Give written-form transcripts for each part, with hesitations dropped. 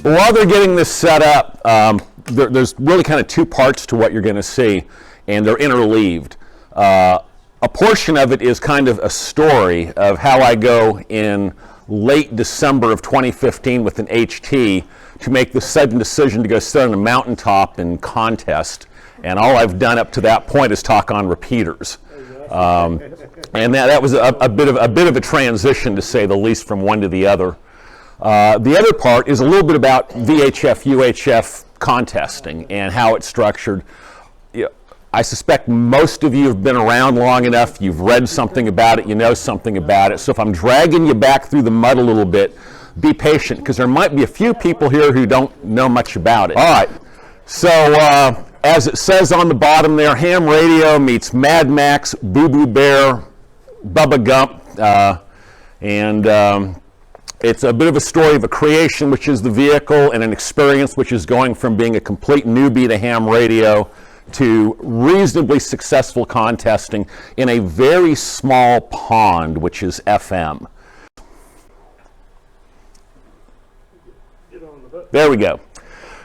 while they're getting this set up, there's really kind of two parts to what you're going to see, and they're interleaved. A portion of it is kind of a story of how I go in late December of 2015 with an HT to make the sudden decision to go sit on a mountaintop and contest. And all I've done up to that point is talk on repeaters. And that was a bit of a transition, to say the least, from one to the other. The other part is a little bit about VHF UHF contesting and how it's structured. I suspect most of you have been around long enough, you've read something about it, you know something about it. So if I'm dragging you back through the mud a little bit, be patient, because there might be a few people here who don't know much about it. All right, so as it says on the bottom there, ham radio meets Mad Max, Boo Boo Bear, Bubba Gump, and it's a bit of a story of a creation, which is the vehicle, and an experience, which is going from being a complete newbie to ham radio to reasonably successful contesting in a very small pond, which is FM. There we go.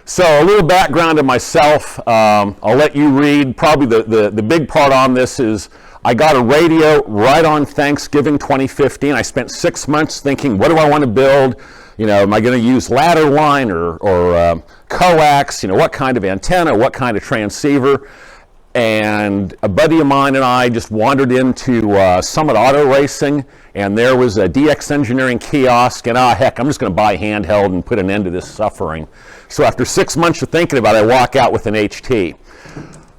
So a little background of myself. I'll let you read. Probably the big part on this is I got a radio right on Thanksgiving 2015. I spent 6 months thinking, what do I want to build? Am I going to use ladder line or coax? What kind of antenna, what kind of transceiver? And a buddy of mine and I just wandered into Summit Auto Racing, and there was a DX Engineering kiosk, and heck, I'm just going to buy handheld and put an end to this suffering. So after 6 months of thinking about it, I walk out with an HT.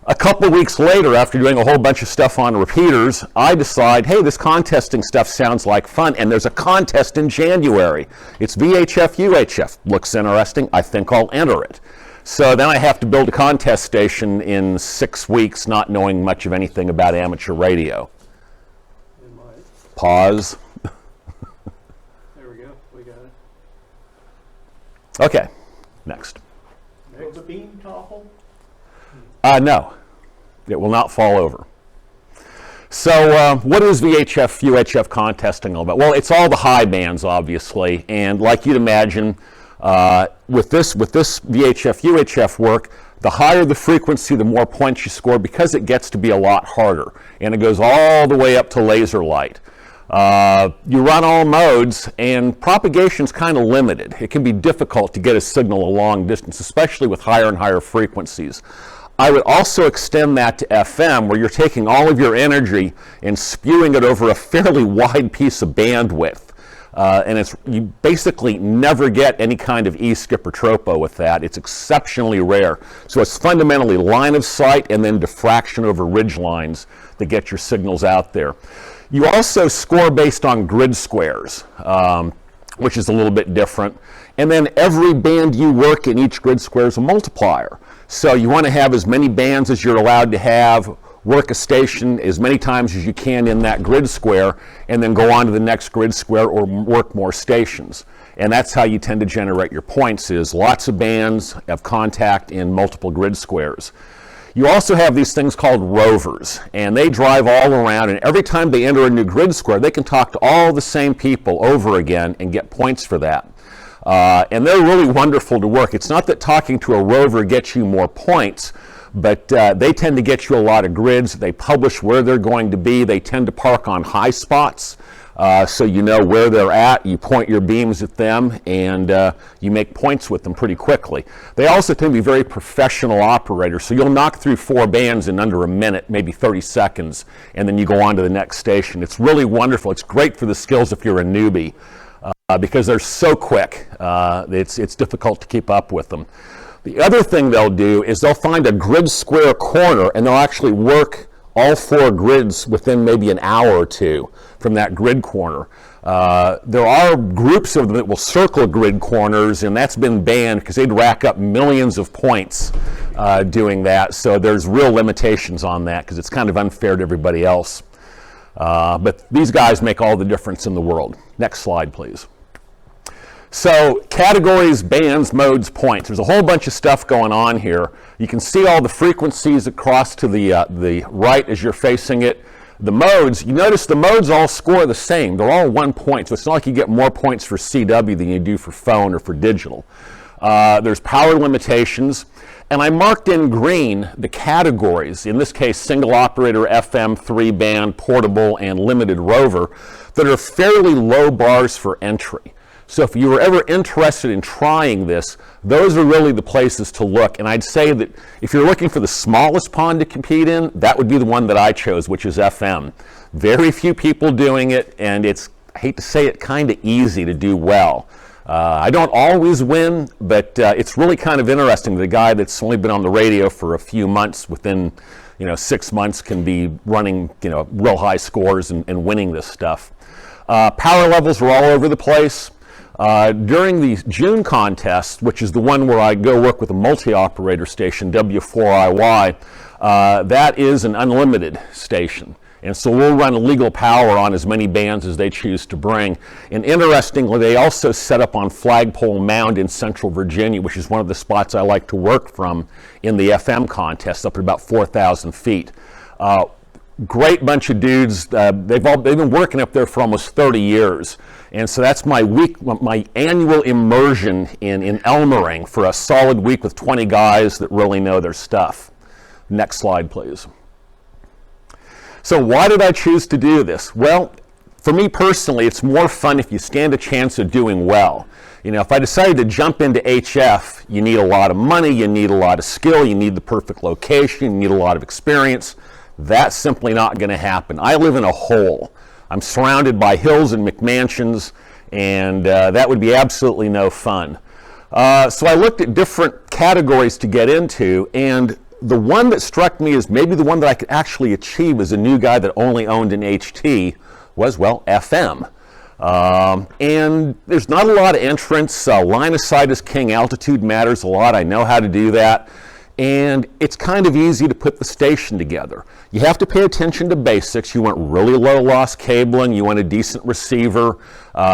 A couple weeks later, after doing a whole bunch of stuff on repeaters, I decide, hey, this contesting stuff sounds like fun, and there's a contest in January. It's VHF UHF. Looks interesting. I think I'll enter it. So then I have to build a contest station in 6 weeks, not knowing much of anything about amateur radio. Pause. There we go. We got it. Okay. Next. Will the beam topple? No. It will not fall over. So what is VHF UHF contesting all about? Well, it's all the high bands, obviously, and like you'd imagine, with this VHF UHF work, the higher the frequency, the more points you score, because it gets to be a lot harder, and it goes all the way up to laser light. You run all modes, and propagation's kind of limited. It can be difficult to get a signal a long distance, especially with higher and higher frequencies. I would also extend that to FM, where you're taking all of your energy and spewing it over a fairly wide piece of bandwidth. And you basically never get any kind of E-skip or tropo with that. It's exceptionally rare. So it's fundamentally line of sight and then diffraction over ridge lines that get your signals out there. You also score based on grid squares, which is a little bit different. And then every band you work in each grid square is a multiplier. So you want to have as many bands as you're allowed to have, work a station as many times as you can in that grid square, and then go on to the next grid square or work more stations. And that's how you tend to generate your points, is lots of bands of contact in multiple grid squares. You also have these things called rovers, and they drive all around, and every time they enter a new grid square, they can talk to all the same people over again and get points for that. And they're really wonderful to work. It's not that talking to a rover gets you more points, but they tend to get you a lot of grids. They publish where they're going to be. They tend to park on high spots, so you know where they're at. You point your beams at them, and you make points with them pretty quickly. They also tend to be very professional operators, so you'll knock through 4 bands in under a minute, maybe 30 seconds, and then you go on to the next station. It's really wonderful. It's great for the skills if you're a newbie, because they're so quick. It's difficult to keep up with them. The other thing they'll do is they'll find a grid square corner, and they'll actually work all 4 grids within maybe an hour or two from that grid corner. There are groups of them that will circle grid corners, and that's been banned because they'd rack up millions of points doing that. So there's real limitations on that because it's kind of unfair to everybody else. But these guys make all the difference in the world. Next slide, please. So categories, bands, modes, points. There's a whole bunch of stuff going on here. You can see all the frequencies across to the right as you're facing it. The modes, you notice the modes all score the same. They're all 1 point, so it's not like you get more points for CW than you do for phone or for digital. There's power limitations. And I marked in green the categories, in this case single operator, FM, 3-band, portable, and limited rover, that are fairly low bars for entry. So if you were ever interested in trying this, those are really the places to look. And I'd say that if you're looking for the smallest pond to compete in, that would be the one that I chose, which is FM. Very few people doing it, and it's, I hate to say it, kind of easy to do well. I don't always win, but it's really kind of interesting. The guy that's only been on the radio for a few months, within 6 months, can be running real high scores and winning this stuff. Power levels are all over the place. During the June contest, which is the one where I go work with a multi-operator station, W4IY, that is an unlimited station. And so we'll run legal power on as many bands as they choose to bring. And interestingly, they also set up on Flagpole Mound in Central Virginia, which is one of the spots I like to work from in the FM contest, up at about 4,000 feet. Great bunch of dudes. They've been working up there for almost 30 years. And so that's my annual immersion in Elmering for a solid week with 20 guys that really know their stuff. Next slide, please. So why did I choose to do this? Well, for me personally, it's more fun if you stand a chance of doing well. If I decided to jump into HF, you need a lot of money, you need a lot of skill, you need the perfect location, you need a lot of experience. That's simply not going to happen. I live in a hole. I'm surrounded by hills and McMansions, and that would be absolutely no fun. So I looked at different categories to get into, and the one that struck me as maybe the one that I could actually achieve as a new guy that only owned an HT was, well, FM. And there's not a lot of entrance. Line of sight is king. Altitude matters a lot. I know how to do that. And it's kind of easy to put the station together. You have to pay attention to basics. You want really low loss cabling. You want a decent receiver.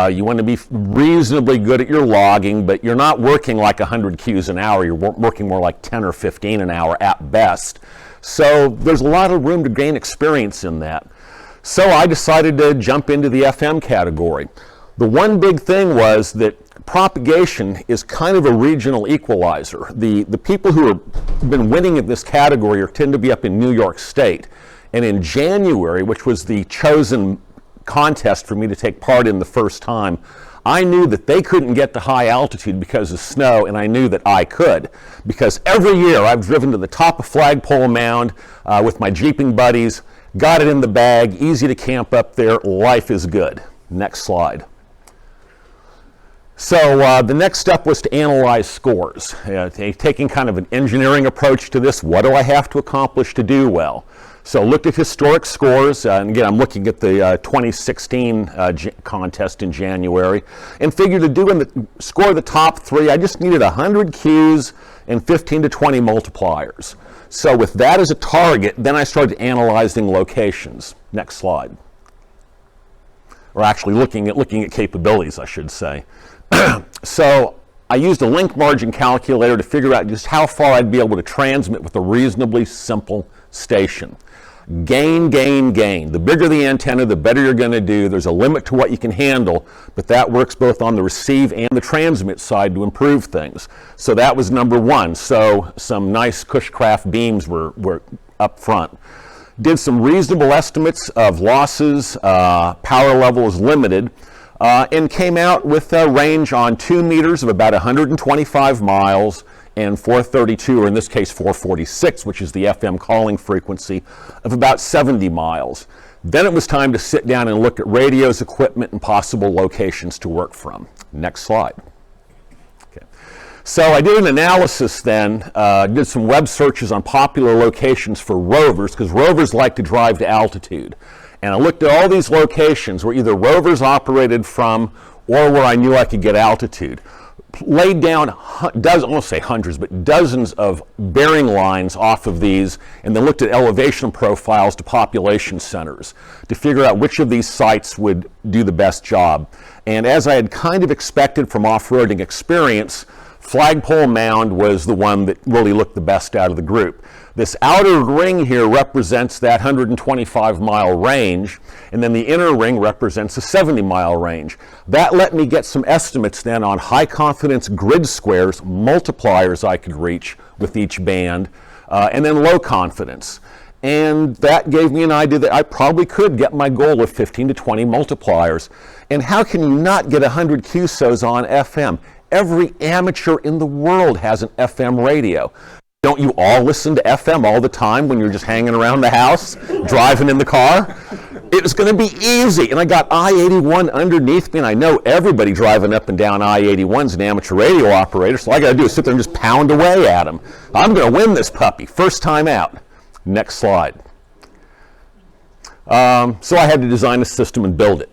You want to be reasonably good at your logging, but you're not working like 100 Qs an hour. You're working more like 10 or 15 an hour at best. So there's a lot of room to gain experience in that. So I decided to jump into the FM category. The one big thing was that propagation is kind of a regional equalizer. The people who have been winning in this category tend to be up in New York State. And in January, which was the chosen contest for me to take part in the first time, I knew that they couldn't get to high altitude because of snow, and I knew that I could. Because every year I've driven to the top of Flagpole Mound with my jeeping buddies, got it in the bag, easy to camp up there, life is good. Next slide. So the next step was to analyze scores, taking kind of an engineering approach to this. What do I have to accomplish to do well? So looked at historic scores, and again, I'm looking at the 2016 contest in January, and figured to score the top three, I just needed 100 Qs and 15 to 20 multipliers. So with that as a target, then I started analyzing locations. Next slide. Or actually looking at capabilities, I should say. So I used a link margin calculator to figure out just how far I'd be able to transmit with a reasonably simple station. Gain, gain, gain. The bigger the antenna, the better you're going to do. There's a limit to what you can handle, but that works both on the receive and the transmit side to improve things. So that was number one. So some nice Cushcraft beams were up front. Did some reasonable estimates of losses. Power level is limited. And came out with a range on 2 meters of about 125 miles and 432, or in this case 446, which is the FM calling frequency, of about 70 miles. Then it was time to sit down and look at radios, equipment, and possible locations to work from. Next slide. Okay. So I did an analysis then, did some web searches on popular locations for rovers, because rovers like to drive to altitude. And I looked at all these locations where either rovers operated from or where I knew I could get altitude. Laid down, I won't say hundreds, but dozens of bearing lines off of these, and then looked at elevation profiles to population centers to figure out which of these sites would do the best job. And as I had kind of expected from off-roading experience, flagpole mound was the one that really looked the best out of the group. This outer ring here represents that 125-mile range, and then the inner ring represents a 70-mile range. That let me get some estimates then on high confidence grid squares, multipliers I could reach with each band, and then low confidence. And that gave me an idea that I probably could get my goal of 15 to 20 multipliers. And how can you not get 100 QSOs on FM? Every amateur in the world has an FM radio. Don't you all listen to FM all the time when you're just hanging around the house, driving in the car? It was going to be easy. And I got I-81 underneath me, and I know everybody driving up and down I-81 is an amateur radio operator, so all I got to do is sit there and just pound away at them. I'm going to win this puppy, first time out. Next slide. So I had to design a system and build it.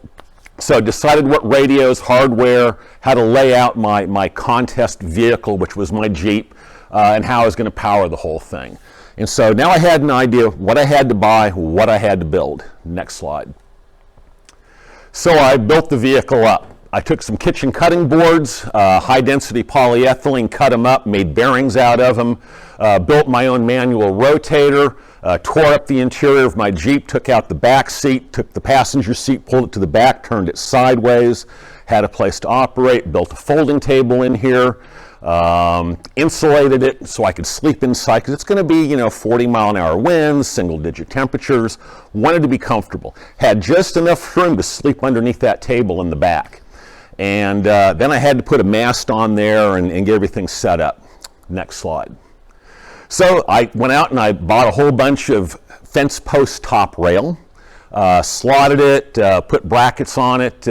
So I decided what radios, hardware, how to lay out my contest vehicle, which was my Jeep, and how I was going to power the whole thing. And so now I had an idea of what I had to buy, what I had to build. Next slide. So I built the vehicle up. I took some kitchen cutting boards, high-density polyethylene, cut them up, made bearings out of them, built my own manual rotator, tore up the interior of my Jeep, took out the back seat, took the passenger seat, pulled it to the back, turned it sideways, had a place to operate, built a folding table in here, insulated it so I could sleep inside, because it's going to be, 40-mile-an-hour winds, single-digit temperatures. Wanted to be comfortable. Had just enough room to sleep underneath that table in the back. And then I had to put a mast on there and get everything set up. Next slide. So I went out and I bought a whole bunch of fence post top rail, slotted it, put brackets on it,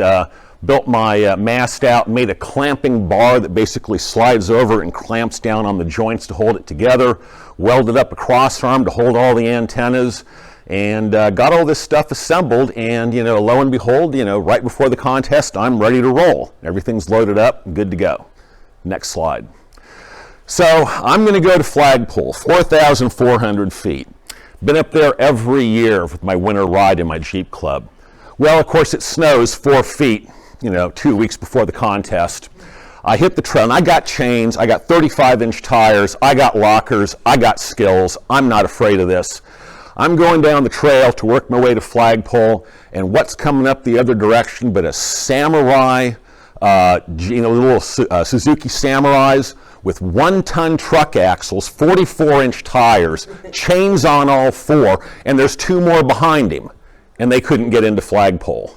built my mast out, made a clamping bar that basically slides over and clamps down on the joints to hold it together, welded up a cross arm to hold all the antennas, and got all this stuff assembled, and lo and behold, right before the contest, I'm ready to roll. Everything's loaded up, good to go. Next slide. So I'm going to go to Flagpole, 4,400 feet. Been up there every year with my winter ride in my Jeep Club. Well, of course, it snows 4 feet, 2 weeks before the contest. I hit the trail, and I got chains, I got 35-inch tires, I got lockers, I got skills. I'm not afraid of this. I'm going down the trail to work my way to Flagpole, and what's coming up the other direction but a Samurai, little Suzuki Samurais with 1-ton truck axles, 44-inch tires, chains on all four, and there's 2 more behind him, and they couldn't get into Flagpole.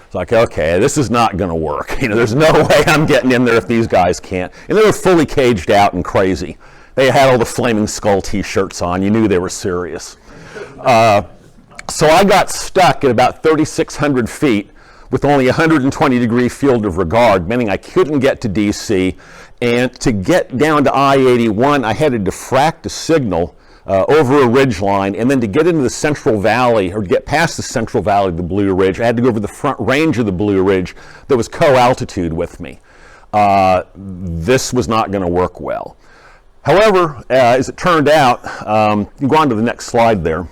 It's like, okay, this is not going to work. There's no way I'm getting in there if these guys can't. And they were fully caged out and crazy. They had all the Flaming Skull t-shirts on. You knew they were serious. So I got stuck at about 3,600 feet with only a 120-degree field of regard, meaning I couldn't get to DC. And to get down to I-81, I had to diffract a signal over a ridge line, and then to get into the Central Valley, or to get past the Central Valley of the Blue Ridge, I had to go over the front range of the Blue Ridge that was co-altitude with me. This was not going to work well. However, as it turned out, you go on to the next slide there,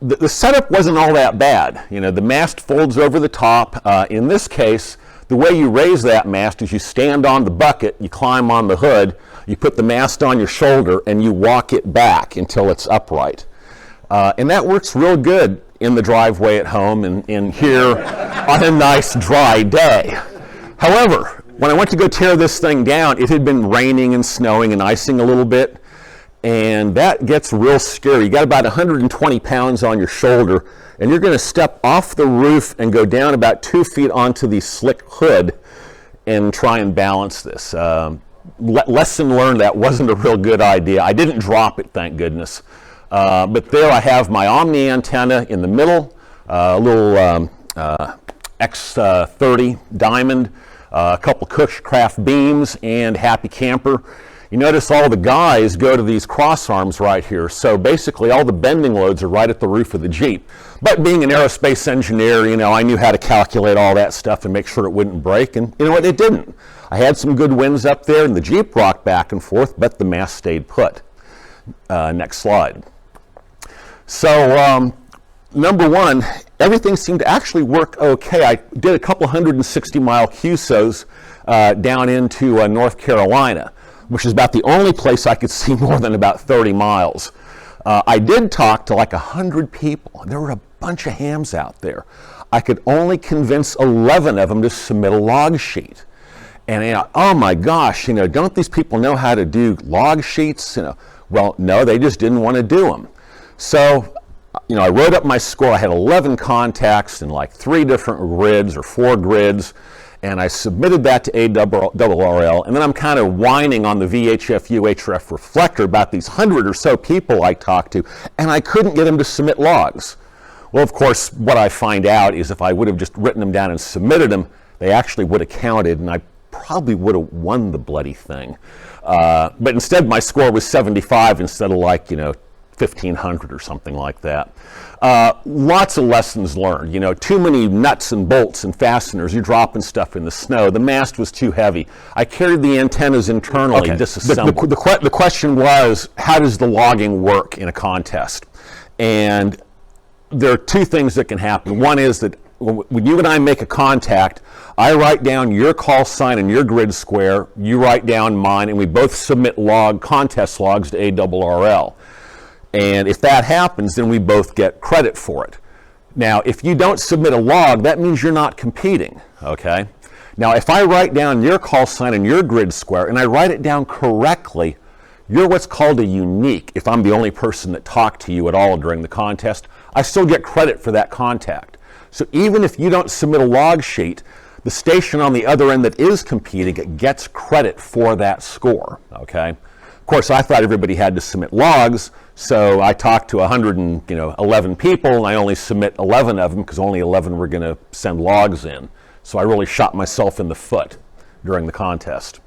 the setup wasn't all that bad. The mast folds over the top. In this case, the way you raise that mast is you stand on the bucket, you climb on the hood, you put the mast on your shoulder, and you walk it back until it's upright. And that works real good in the driveway at home and here on a nice dry day. However, when I went to go tear this thing down, it had been raining and snowing and icing a little bit, and that gets real scary. You got about 120 pounds on your shoulder, and you're going to step off the roof and go down about 2 feet onto the slick hood and try and balance this. Lesson learned, that wasn't a real good idea. I didn't drop it, thank goodness. But there I have my Omni antenna in the middle, a little X30 diamond, a couple Cushcraft beams, and Happy Camper. You notice all the guys go to these cross arms right here, so basically all the bending loads are right at the roof of the Jeep. But being an aerospace engineer, I knew how to calculate all that stuff and make sure it wouldn't break, and you know what, it didn't. I had some good winds up there, and the Jeep rocked back and forth, but the mast stayed put. Next slide. So, number one, everything seemed to actually work okay. I did a couple 160-mile QSOs down into North Carolina, which is about the only place I could see more than about 30 miles. I did talk to like 100 people. There were a bunch of hams out there. I could only convince 11 of them to submit a log sheet. And oh my gosh, don't these people know how to do log sheets? Well, no, they just didn't want to do them. So, I wrote up my score. I had 11 contacts in like 3 different grids or 4 grids, and I submitted that to ARRL. And then I'm kind of whining on the VHF UHF reflector about these 100 or so people I talked to, and I couldn't get them to submit logs. Well, of course, what I find out is if I would have just written them down and submitted them, they actually would have counted, and I probably would have won the bloody thing. But instead, my score was 75 instead of like, 1,500 or something like that. Lots of lessons learned. Too many nuts and bolts and fasteners. You're dropping stuff in the snow. The mast was too heavy. I carried the antennas internally, disassembled. The question was, how does the logging work in a contest? And there are 2 things that can happen. One is that when you and I make a contact, I write down your call sign and your grid square, you write down mine, and we both submit contest logs to ARRL. And if that happens, then we both get credit for it. Now, if you don't submit a log, that means you're not competing, okay? Now, if I write down your call sign and your grid square, and I write it down correctly, you're what's called a unique. If I'm the only person that talked to you at all during the contest, I still get credit for that contact. So even if you don't submit a log sheet, the station on the other end that is competing gets credit for that score, okay? Of course, I thought everybody had to submit logs, so I talked to 111 people, and I only submit 11 of them because only 11 were going to send logs in. So I really shot myself in the foot during the contest.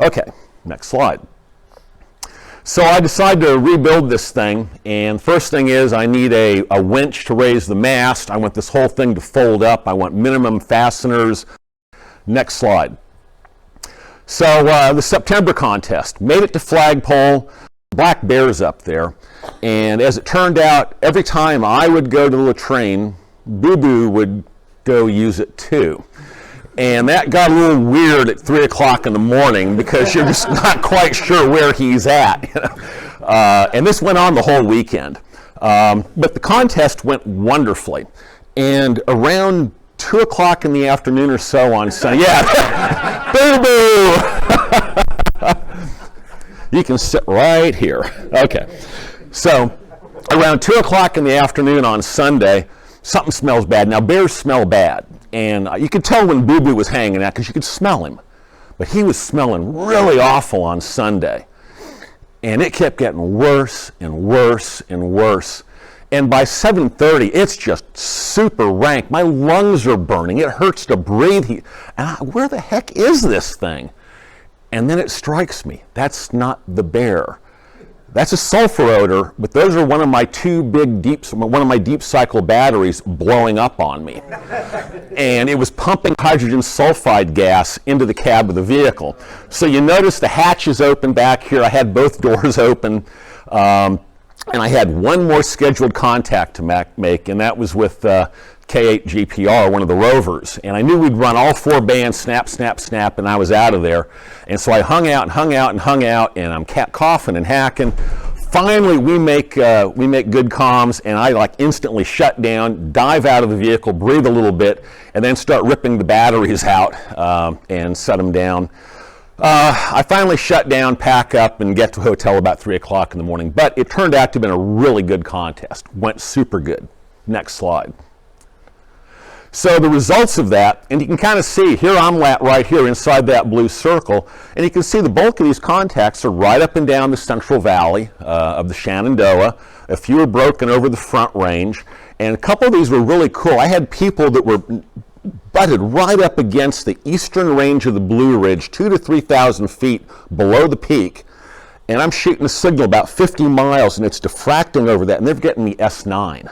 Okay, next slide. So I decided to rebuild this thing, and first thing is I need a winch to raise the mast. I want this whole thing to fold up. I want minimum fasteners. Next slide. So the September contest, made it to flagpole, black bears up there, and as it turned out, every time I would go to the latrine, Boo Boo would go use it too. And that got a little weird at 3 o'clock in the morning because you're just not quite sure where he's at. And this went on the whole weekend. But the contest went wonderfully. And around 2 o'clock in the afternoon or so on Sunday, Boo Boo! You can sit right here. Okay. So around 2 o'clock in the afternoon on Sunday, something smells bad. Now, bears smell bad. And you could tell when Boo Boo was hanging out because you could smell him. But he was smelling really awful on Sunday. And it kept getting worse and worse and worse. And by 7:30, it's just super rank. My lungs are burning. It hurts to breathe. Where the heck is this thing? And then it strikes me. That's not the bear. That's a sulfur odor, but those are one of my deep cycle batteries blowing up on me. And it was pumping hydrogen sulfide gas into the cab of the vehicle. So you notice the hatch is open back here. I had both doors open. And I had one more scheduled contact to make, and that was with K8 GPR, one of the rovers. And I knew we'd run all 4 bands, snap, snap, snap, and I was out of there. And so I hung out, and I'm coughing and hacking. Finally, we make good comms, and I like instantly shut down, dive out of the vehicle, breathe a little bit, and then start ripping the batteries out and set them down. I finally shut down, pack up, and get to a hotel about 3 o'clock in the morning. But it turned out to have been a really good contest. Went super good. Next slide. So the results of that, and you can kind of see, here I'm right here inside that blue circle, and you can see the bulk of these contacts are right up and down the Central Valley of the Shenandoah. A few are broken over the Front Range, and a couple of these were really cool. I had people that were butted right up against the eastern range of the Blue Ridge, 2,000 to 3,000 feet below the peak, and I'm shooting a signal about 50 miles, and it's diffracting over that, and they're getting the S9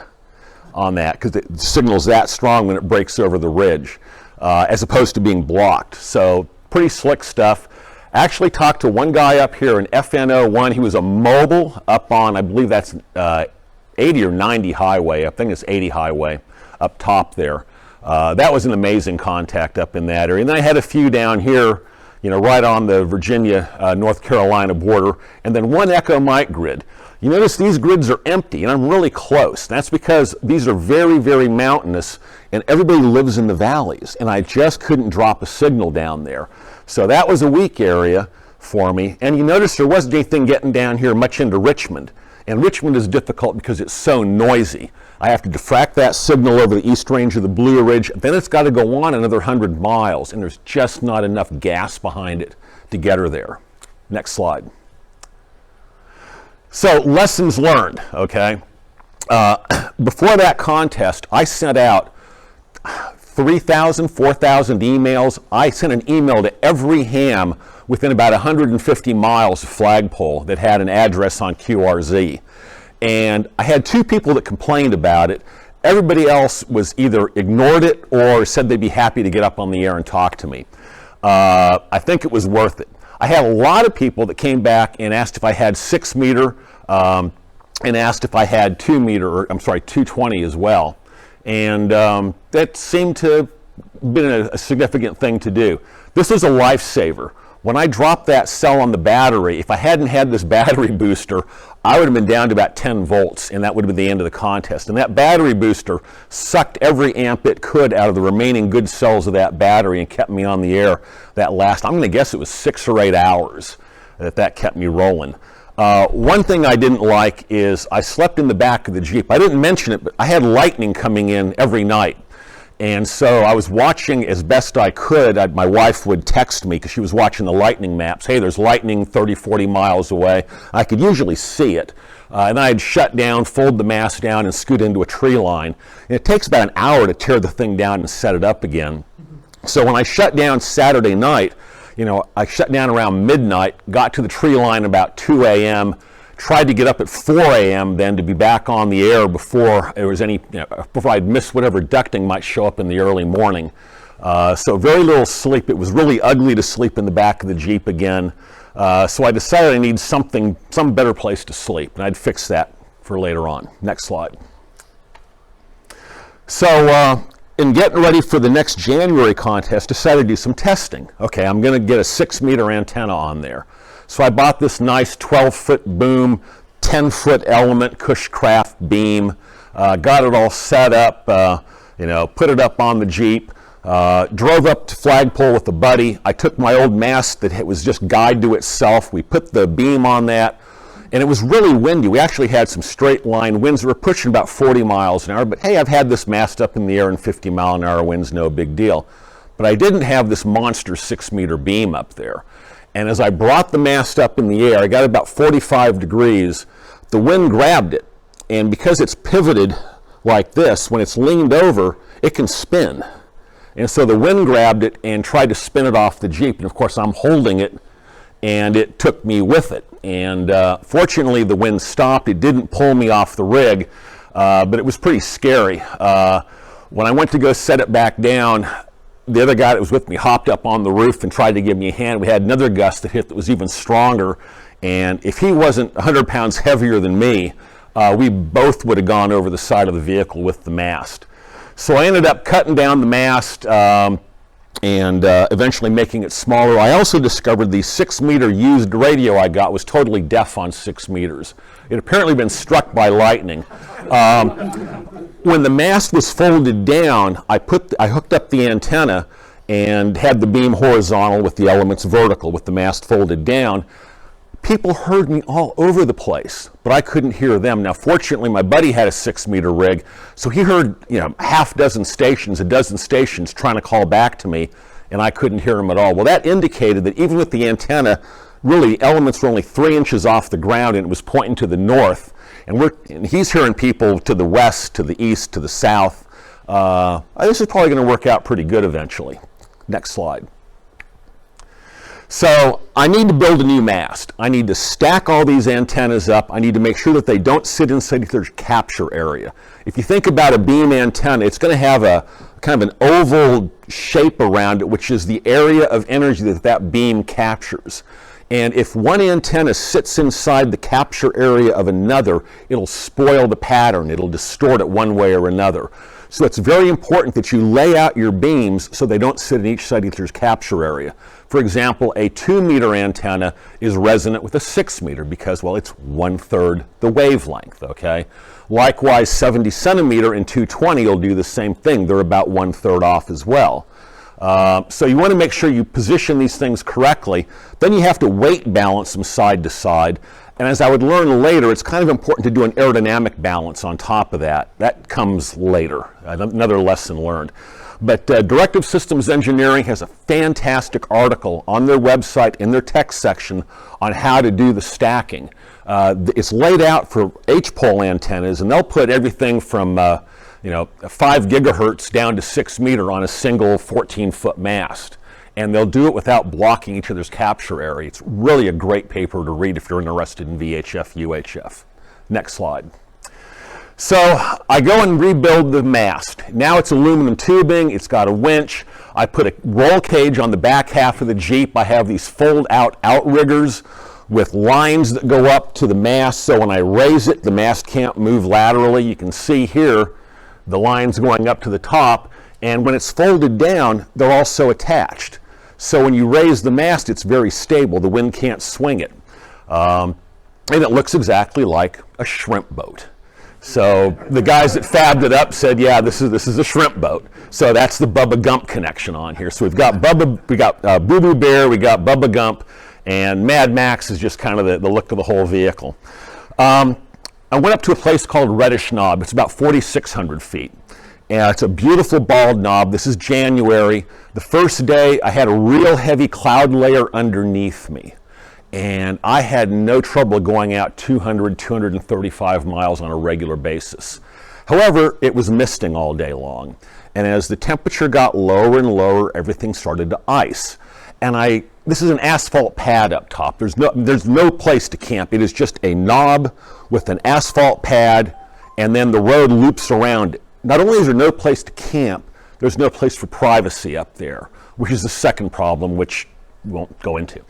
on that because the signal's that strong when it breaks over the ridge, as opposed to being blocked. So pretty slick stuff. I actually talked to one guy up here in FN01. He was a mobile up on, I believe that's 80 or 90 highway. I think it's 80 highway up top there. That was an amazing contact up in that area. And then I had a few down here, right on the Virginia, North Carolina border, and then one echo mite grid. You notice these grids are empty, and I'm really close. That's because these are very, very mountainous, and everybody lives in the valleys, and I just couldn't drop a signal down there. So that was a weak area for me. And you notice there wasn't anything getting down here much into Richmond. And Richmond is difficult because it's so noisy. I have to diffract that signal over the east range of the Blue Ridge, then it's got to go on another 100 miles, and there's just not enough gas behind it to get her there. Next slide. So, lessons learned, okay? Before that contest, I sent out 3,000, 4,000 emails. I sent an email to every ham within about 150 miles of flagpole that had an address on QRZ. And I had 2 people that complained about it. Everybody else was either ignored it or said they'd be happy to get up on the air and talk to me. I think it was worth it. I had a lot of people that came back and asked if I had 6 meter and asked if I had 2 meter, or I'm sorry, 220 as well. And that seemed to have been a significant thing to do. This was a lifesaver. When I dropped that cell on the battery, if I hadn't had this battery booster, I would have been down to about 10 volts, and that would have been the end of the contest. And that battery booster sucked every amp it could out of the remaining good cells of that battery and kept me on the air that last, I'm going to guess it was 6 or 8 hours that kept me rolling. One thing I didn't like is I slept in the back of the Jeep. I didn't mention it, but I had lightning coming in every night. And so I was watching as best I could. My wife would text me because she was watching the lightning maps. Hey, there's lightning 30, 40 miles away. I could usually see it. And I'd shut down, fold the mast down, and scoot into a tree line. And it takes about an hour to tear the thing down and set it up again. So when I shut down Saturday night, I shut down around midnight, got to the tree line about 2 a.m., tried to get up at 4 a.m. then to be back on the air before there was any, before I'd miss whatever ducting might show up in the early morning. So very little sleep. It was really ugly to sleep in the back of the Jeep again. So I decided I need some better place to sleep, and I'd fix that for later on. Next slide. So in getting ready for the next January contest, decided to do some testing. Okay, I'm going to get a 6 meter antenna on there. So I bought this nice 12-foot boom, 10-foot element Cushcraft beam, got it all set up, put it up on the Jeep, drove up to Flagpole with a buddy. I took my old mast that was just guyed to itself. We put the beam on that, and it was really windy. We actually had some straight line winds that were pushing about 40 miles an hour, but hey, I've had this mast up in the air in 50-mile-an-hour winds, no big deal. But I didn't have this monster 6 meter beam up there. And as I brought the mast up in the air, I got about 45 degrees, the wind grabbed it. And because it's pivoted like this, when it's leaned over, it can spin. And so the wind grabbed it and tried to spin it off the Jeep. And of course, I'm holding it, and it took me with it. And fortunately, the wind stopped. It didn't pull me off the rig, but it was pretty scary. When I went to go set it back down, the other guy that was with me hopped up on the roof and tried to give me a hand. We had another gust that hit that was even stronger. And if he wasn't 100 pounds heavier than me, we both would have gone over the side of the vehicle with the mast. So I ended up cutting down the mast and eventually making it smaller. I also discovered the 6 meter used radio I got was totally deaf on 6 meters. It had apparently been struck by lightning. When the mast was folded down, I hooked up the antenna and had the beam horizontal with the elements vertical with the mast folded down. People heard me all over the place, but I couldn't hear them. Now, fortunately, my buddy had a 6 meter rig, so he heard, half dozen stations, a dozen stations trying to call back to me, and I couldn't hear them at all. Well, that indicated that even with the antenna, really, the elements were only 3 inches off the ground, and it was pointing to the north. And he's hearing people to the west, to the east, to the south. This is probably going to work out pretty good eventually. Next slide. So I need to build a new mast. I need to stack all these antennas up. I need to make sure that they don't sit inside their capture area. If you think about a beam antenna, it's going to have a kind of an oval shape around it, which is the area of energy that beam captures. And if one antenna sits inside the capture area of another, it'll spoil the pattern. It'll distort it one way or another. So it's very important that you lay out your beams so they don't sit in each side of each capture area. For example, a 2-meter antenna is resonant with a 6-meter because, well, it's 1/3 the wavelength, okay? Likewise, 70 centimeter and 220 will do the same thing. They're about 1/3 off as well. So you want to make sure you position these things correctly. Then you have to weight balance them side to side. And as I would learn later, it's kind of important to do an aerodynamic balance on top of that. That comes later, another lesson learned. But Directive Systems Engineering has a fantastic article on their website in their text section on how to do the stacking. It's laid out for H-pole antennas, and they'll put everything from 5 gigahertz down to 6 meter on a single 14-foot mast. And they'll do it without blocking each other's capture area. It's really a great paper to read if you're interested in VHF, UHF. Next slide. So I go and rebuild the mast. Now it's aluminum tubing, it's got a winch. I put a roll cage on the back half of the Jeep. I have these fold-out outriggers with lines that go up to the mast, so when I raise it, the mast can't move laterally. You can see here the lines going up to the top, and when it's folded down, they're also attached. So when you raise the mast, it's very stable. The wind can't swing it. And it looks exactly like a shrimp boat. So the guys that fabbed it up said, yeah, this is a shrimp boat. So that's the Bubba Gump connection on here. So we've got Boo Boo Bear, we got Bubba Gump, and Mad Max is just kind of the look of the whole vehicle. I went up to a place called Reddish Knob. It's about 4,600 feet. And it's a beautiful bald knob. This is January. The first day, I had a real heavy cloud layer underneath me. And I had no trouble going out 200, 235 miles on a regular basis. However, it was misting all day long. And as the temperature got lower and lower, everything started to ice. And this is an asphalt pad up top. There's no place to camp. It is just a knob with an asphalt pad, and then the road loops around it. Not only is there no place to camp, there's no place for privacy up there, which is the second problem, which we won't go into.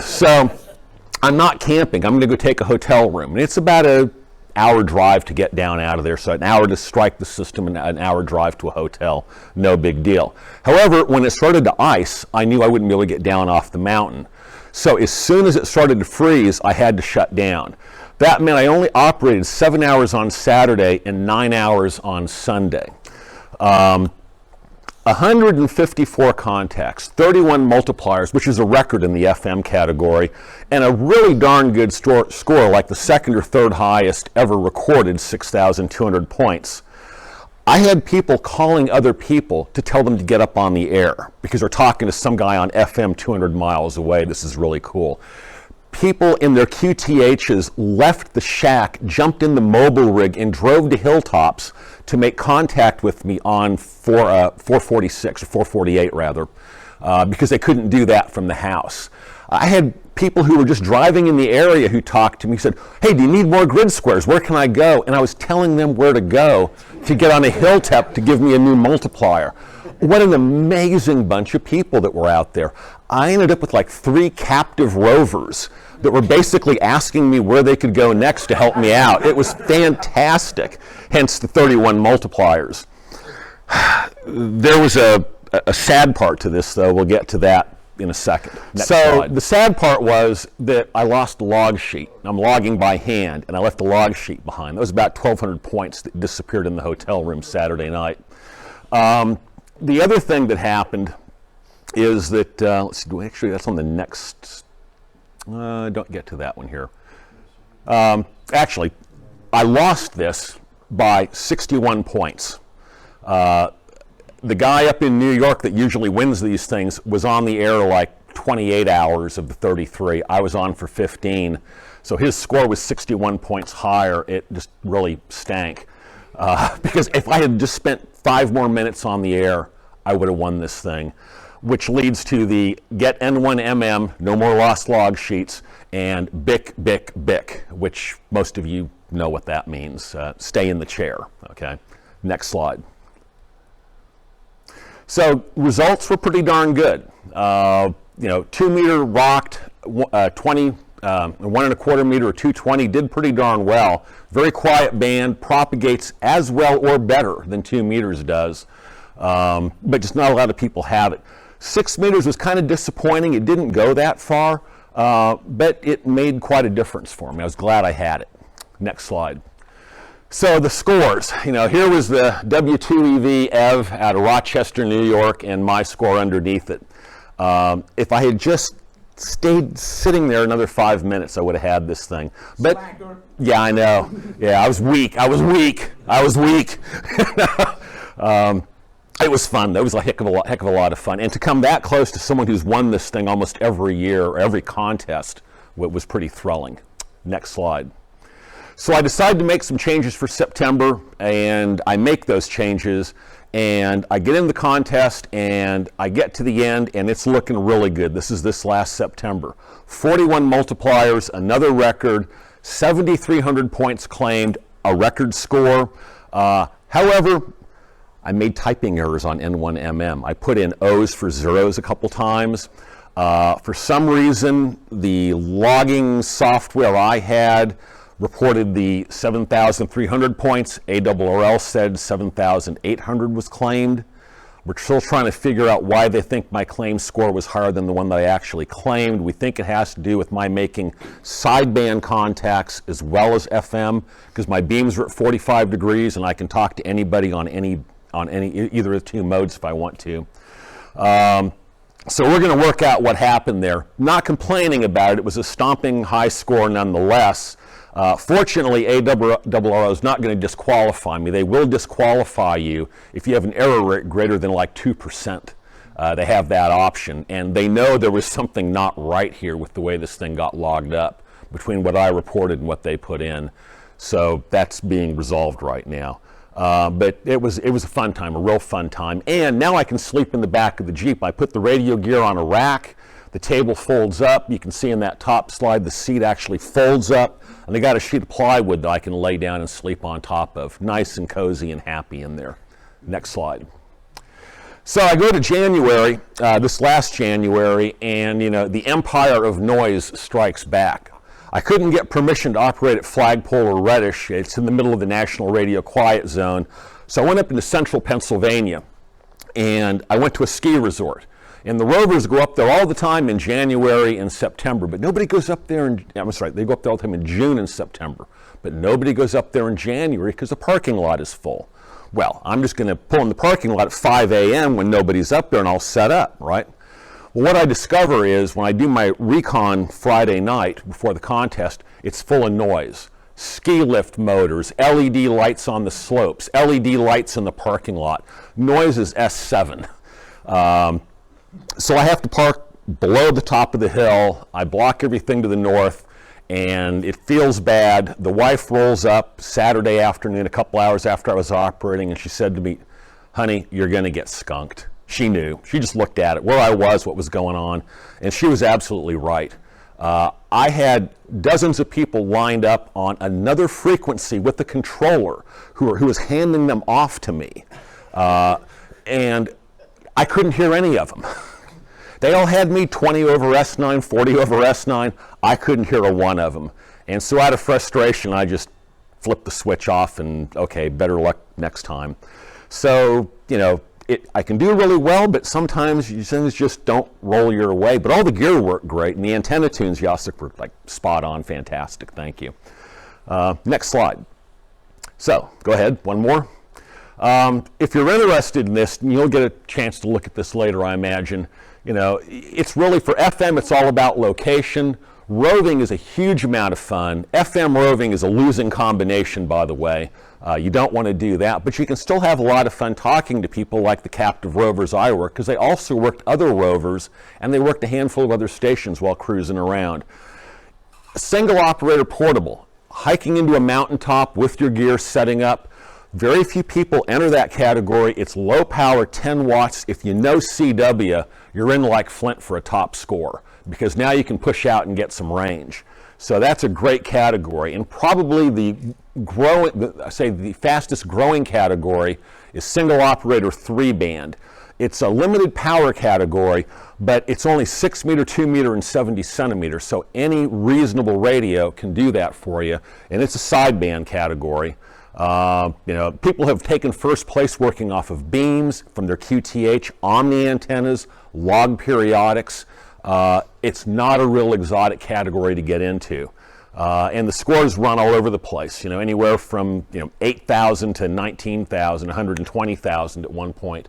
So I'm not camping. I'm going to go take a hotel room. And it's about an hour drive to get down out of there. So an hour to strike the system and an hour drive to a hotel. No big deal. However, when it started to ice, I knew I wouldn't be able to get down off the mountain. So as soon as it started to freeze, I had to shut down. That meant I only operated 7 hours on Saturday and 9 hours on Sunday. 154 contacts, 31 multipliers, which is a record in the FM category, and a really darn good score, like the second or third highest ever recorded, 6,200 points. I had people calling other people to tell them to get up on the air because they're talking to some guy on FM 200 miles away. This is really cool. People in their QTHs left the shack, jumped in the mobile rig, and drove to Hilltops to make contact with me on 446, or 448 rather, because they couldn't do that from the house. I had people who were just driving in the area who talked to me, said, hey, do you need more grid squares? Where can I go? And I was telling them where to go to get on a hilltop to give me a new multiplier. What an amazing bunch of people that were out there. I ended up with like 3 captive rovers that were basically asking me where they could go next to help me out. It was fantastic, hence the 31 multipliers. There was a sad part to this, though. We'll get to that in a second. Next slide. The sad part was that I lost the log sheet. I'm logging by hand, and I left the log sheet behind. That was about 1,200 points that disappeared in the hotel room Saturday night. The other thing that happened is that, let's see, actually that's on the next, don't get to that one here. Actually, I lost this by 61 points. The guy up in New York that usually wins these things was on the air like 28 hours of the 33. I was on for 15. So his score was 61 points higher. It just really stank. Because if I had just spent 5 more minutes on the air, I would have won this thing. Which leads to the get N1MM, no more lost log sheets, and BIC, BIC, BIC, which most of you know what that means. Stay in the chair, okay? Next slide. So results were pretty darn good. 2 meter rocked 20, 1.25 meter or 220, did pretty darn well. Very quiet band, propagates as well or better than 2 meters does, but just not a lot of people have it. 6 meters was kind of disappointing. It didn't go that far, but it made quite a difference for me. I was glad I had it. Next slide. So the scores, here was the W2 EV out of Rochester, New York, and my score underneath it. If I had just stayed sitting there another 5 minutes, I would have had this thing. But Slacker. yeah, I know. Yeah, I was weak. It was fun. That was a heck of a lot of fun. And to come that close to someone who's won this thing almost every year, or every contest, was pretty thrilling. Next slide. So I decided to make some changes for September, and I make those changes, and I get in the contest, and I get to the end, and it's looking really good. This is this last September. 41 multipliers, another record, 7,300 points claimed, a record score. However, I made typing errors on N1MM. I put in O's for zeros a couple times. For some reason, the logging software I had reported the 7,300 points. ARRL said 7,800 was claimed. We're still trying to figure out why they think my claim score was higher than the one that I actually claimed. We think it has to do with my making sideband contacts as well as FM, because my beams are at 45 degrees and I can talk to anybody on either of the two modes if I want to. So we're going to work out what happened there. Not complaining about it. It was a stomping high score nonetheless. Fortunately, ARRL is not going to disqualify me. They will disqualify you if you have an error rate greater than like 2%. They have that option, and they know there was something not right here with the way this thing got logged up between what I reported and what they put in. So that's being resolved right now. But it was a fun time, a real fun time. And now I can sleep in the back of the Jeep. I put the radio gear on a rack. The table folds up. You can see in that top slide the seat actually folds up. And they got a sheet of plywood that I can lay down and sleep on top of. Nice and cozy and happy in there. Next slide. So I go to January, this last January, and the empire of noise strikes back. I couldn't get permission to operate at Flagpole or Reddish. It's in the middle of the National Radio Quiet Zone. So I went up into central Pennsylvania, and I went to a ski resort. And the rovers go up there all the time in January and September, but nobody goes up there they go up there all the time in June and September, but nobody goes up there in January because the parking lot is full. Well, I'm just going to pull in the parking lot at 5 a.m. when nobody's up there, and I'll set up, right? Well, what I discover is when I do my recon Friday night before the contest, it's full of noise. Ski lift motors, LED lights on the slopes, LED lights in the parking lot. Noise is S7. So I have to park below the top of the hill. I block everything to the north, and it feels bad. The wife rolls up Saturday afternoon, a couple hours after I was operating, and she said to me, "Honey, you're going to get skunked." She knew. She just looked at it, where I was, what was going on, and she was absolutely right. I had dozens of people lined up on another frequency with the controller who was handing them off to me, and I couldn't hear any of them. They all had me 20 over S9, 40 over S9. I couldn't hear a one of them. And so out of frustration, I just flipped the switch off and, okay, better luck next time. So, I can do really well, but sometimes things just don't roll your way. But all the gear worked great, and the antenna tunes, Jacek, were like spot on, fantastic. Thank you. Next slide. So, go ahead, one more. If you're interested in this, and you'll get a chance to look at this later, I imagine. It's really, for FM, it's all about location. Roving is a huge amount of fun. FM roving is a losing combination, by the way. You don't want to do that, but you can still have a lot of fun talking to people like the captive rovers I work, because they also worked other rovers, and they worked a handful of other stations while cruising around. Single operator portable, hiking into a mountaintop with your gear, setting up. Very few people enter that category. It's low power, 10 watts. If you know CW, you're in like Flint for a top score, because now you can push out and get some range. So that's a great category, and probably the fastest growing category is single operator 3-band. It's a limited power category, but it's only 6 meter, 2 meter, and 70 centimeters. So any reasonable radio can do that for you. And it's a sideband category. People have taken first place working off of beams from their QTH, omni antennas, log periodics. It's not a real exotic category to get into. And the scores run all over the place, anywhere from 8,000 to 19,000, 120,000 at one point.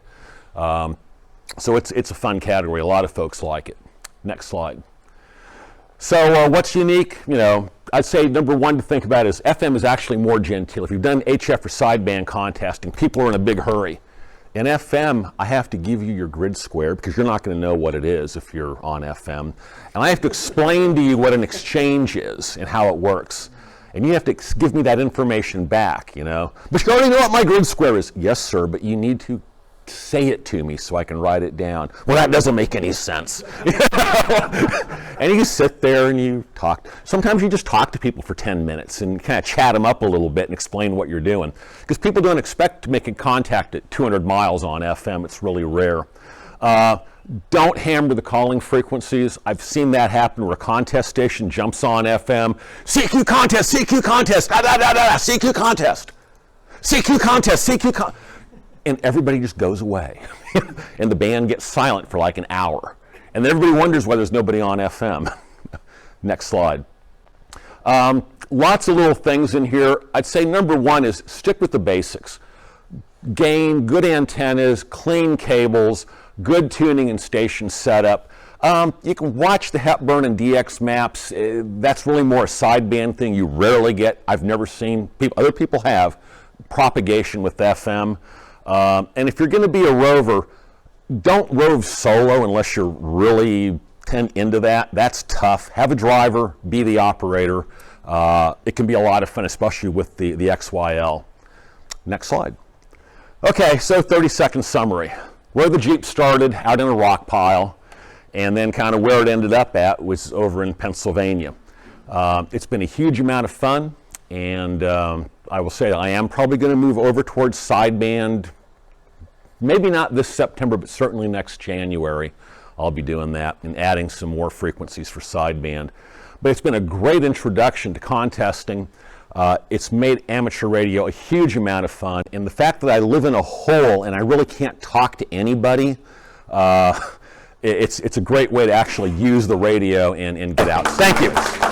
So it's a fun category. A lot of folks like it. Next slide. So what's unique? I'd say number one to think about is FM is actually more genteel. If you've done HF or sideband contesting, people are in a big hurry. In FM, I have to give you your grid square because you're not going to know what it is if you're on FM. And I have to explain to you what an exchange is and how it works. And you have to give me that information back, But you already know what my grid square is. Yes, sir, but you need to say it to me so I can write it down. Well, that doesn't make any sense. And you sit there and you talk. Sometimes you just talk to people for 10 minutes and kind of chat them up a little bit and explain what you're doing. Because people don't expect to make a contact at 200 miles on FM. It's really rare. Don't hammer the calling frequencies. I've seen that happen where a contest station jumps on FM. CQ contest, CQ contest, da da da da, CQ contest. CQ contest, CQ contest. And everybody just goes away. And the band gets silent for like an hour. And then everybody wonders why there's nobody on FM. Next slide. Lots of little things in here. I'd say number one is stick with the basics. Gain, good antennas, clean cables, good tuning and station setup. You can watch the Hepburn and DX maps. That's really more a sideband thing you rarely get. I've never seen, other people have, propagation with FM. And if you're going to be a rover, don't rove solo unless you're really into that. That's tough. Have a driver, be the operator. It can be a lot of fun, especially with the XYL. Next slide. Okay, so 30-second summary. Where the Jeep started, out in a rock pile, and then kind of where it ended up at was over in Pennsylvania. It's been a huge amount of fun, and I will say that I am probably going to move over towards sideband, maybe not this September, but certainly next January. I'll be doing that and adding some more frequencies for sideband. But it's been a great introduction to contesting. It's made amateur radio a huge amount of fun. And the fact that I live in a hole and I really can't talk to anybody, it's a great way to actually use the radio and get out. Thank you.